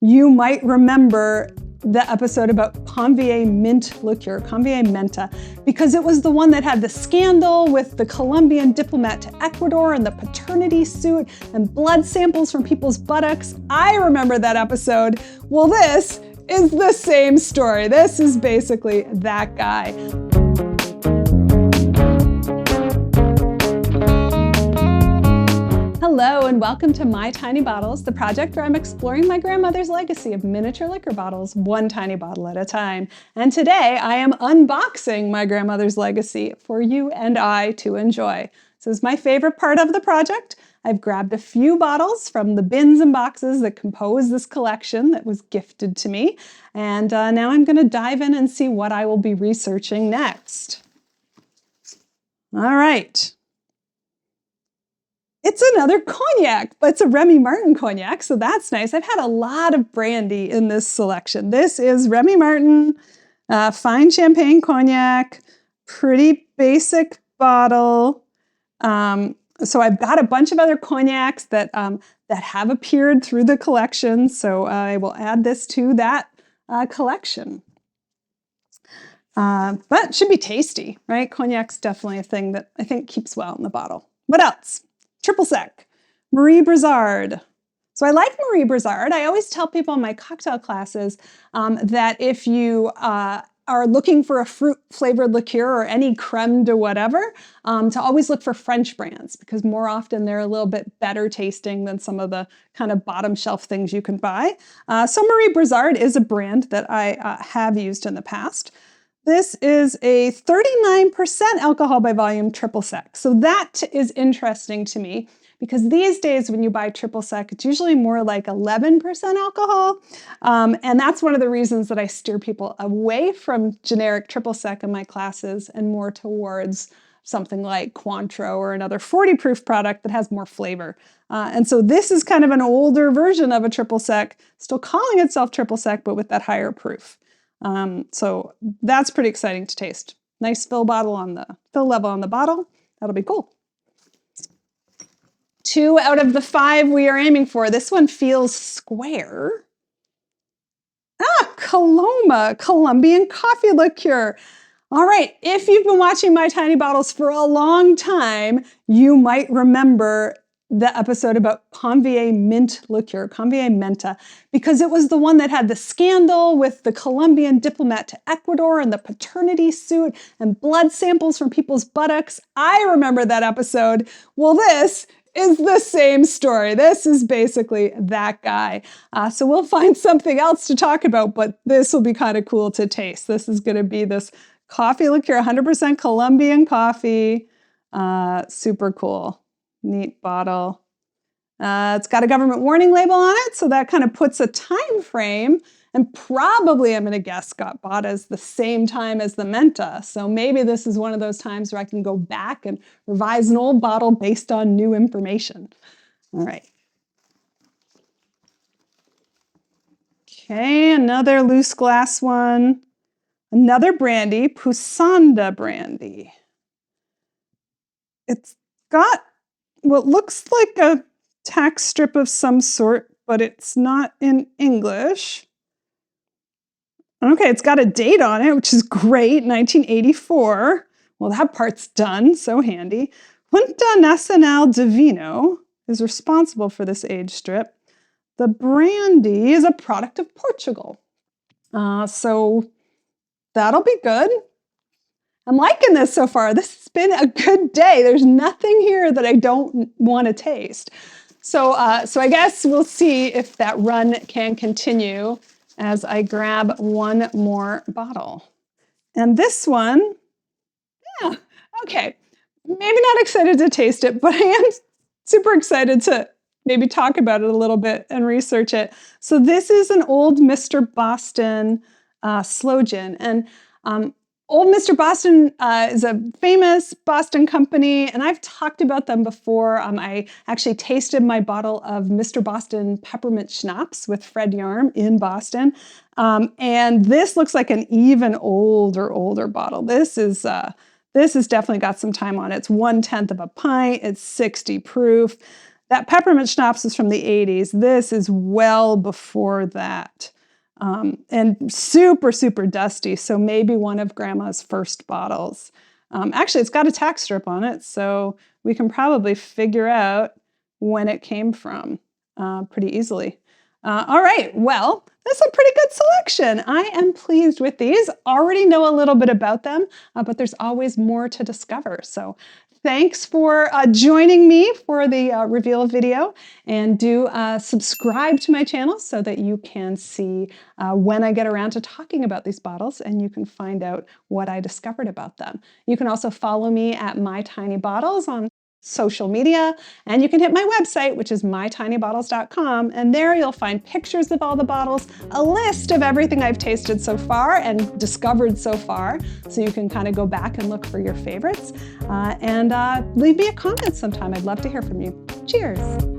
You might remember the episode about Convier mint liqueur, Convier Menta, because it was the one that had the scandal with the Colombian diplomat to Ecuador and the paternity suit and blood samples from people's buttocks. I remember that episode. Well, this is the same story. This is basically that guy. Hello and welcome to My Tiny Bottles, the project where I'm exploring my grandmother's legacy of miniature liquor bottles, one tiny bottle at a time. And today I am unboxing my grandmother's legacy for you and I to enjoy. This is my favorite part of the project. I've grabbed a few bottles from the bins and boxes that compose this collection that was gifted to me. And now I'm going to dive in and see what I will be researching next. All right. It's another cognac, but it's a Remy Martin cognac, so that's nice. I've had a lot of brandy in this selection. This is Remy Martin, fine champagne cognac, pretty basic bottle. So I've got a bunch of other cognacs that have appeared through the collection, so I will add this to that collection. But it should be tasty, right? Cognac's definitely a thing that I think keeps well in the bottle. What else? Triple sec, Marie Brizard. So I like Marie Brizard. I always tell people in my cocktail classes that if you are looking for a fruit-flavored liqueur or any creme de whatever, to always look for French brands because more often they're a little bit better tasting than some of the kind of bottom shelf things you can buy. So Marie Brizard is a brand that I have used in the past. This is a 39% alcohol by volume triple sec. So that is interesting to me because these days when you buy triple sec, it's usually more like 11% alcohol. And that's one of the reasons that I steer people away from generic triple sec in my classes and more towards something like Cointreau or another 40 proof product that has more flavor. And so this is kind of an older version of a triple sec, still calling itself triple sec, but with that higher proof. So that's pretty exciting to taste. Nice fill level on the bottle. That'll be cool. 2 out of the 5 we are aiming for. This one feels square. Coloma, Colombian coffee liqueur. All right, if you've been watching My Tiny Bottles for a long time, you might remember the episode about Convier mint liqueur, Convier Menta, because it was the one that had the scandal with the Colombian diplomat to Ecuador and the paternity suit and blood samples from people's buttocks. I remember that episode. Well, this is the same story. This is basically that guy. So we'll find something else to talk about, but this will be kind of cool to taste. This is going to be this coffee liqueur, 100% Colombian coffee. Super cool. Neat bottle. It's got a government warning label on it, so that kind of puts a time frame, and probably, I'm going to guess, got bought as the same time as the Menta. So maybe this is one of those times where I can go back and revise an old bottle based on new information. All right. Okay, another loose glass one. Another brandy, Pusanda brandy. It's got what looks like a tax strip of some sort, but it's not in English. Okay, it's got a date on it, which is great, 1984. Well, that part's done, so handy. Junta Nacional de Vino is responsible for this age strip. The brandy is a product of Portugal. So that'll be good. I'm liking this so far. This has been a good day. There's nothing here that I don't want to taste. So I guess we'll see if that run can continue as I grab one more bottle. And this one, yeah, okay. Maybe not excited to taste it, but I am super excited to maybe talk about it a little bit and research it. So this is an Old Mr. Boston sloe gin. And Old Mr. Boston is a famous Boston company, and I've talked about them before. I actually tasted my bottle of Mr. Boston peppermint schnapps with Fred Yarm in Boston, and this looks like an even older bottle. This has definitely got some time on it. It's 1/10 of a pint. It's 60 proof. That peppermint schnapps is from the 80s. This is well before that. And super, super dusty, so maybe one of Grandma's first bottles. Actually, it's got a tack strip on it, so we can probably figure out when it came from pretty easily. All right, well, that's a pretty good selection. I am pleased with these. Already know a little bit about them, but there's always more to discover. So thanks for joining me for the reveal video, and do subscribe to my channel so that you can see when I get around to talking about these bottles, and you can find out what I discovered about them. You can also follow me at My Tiny Bottles on social media, and you can hit my website, which is mytinybottles.com, and there you'll find pictures of all the bottles, a list of everything I've tasted so far and discovered so far, so you can kind of go back and look for your favorites, and leave me a comment sometime. I'd love to hear from you. Cheers!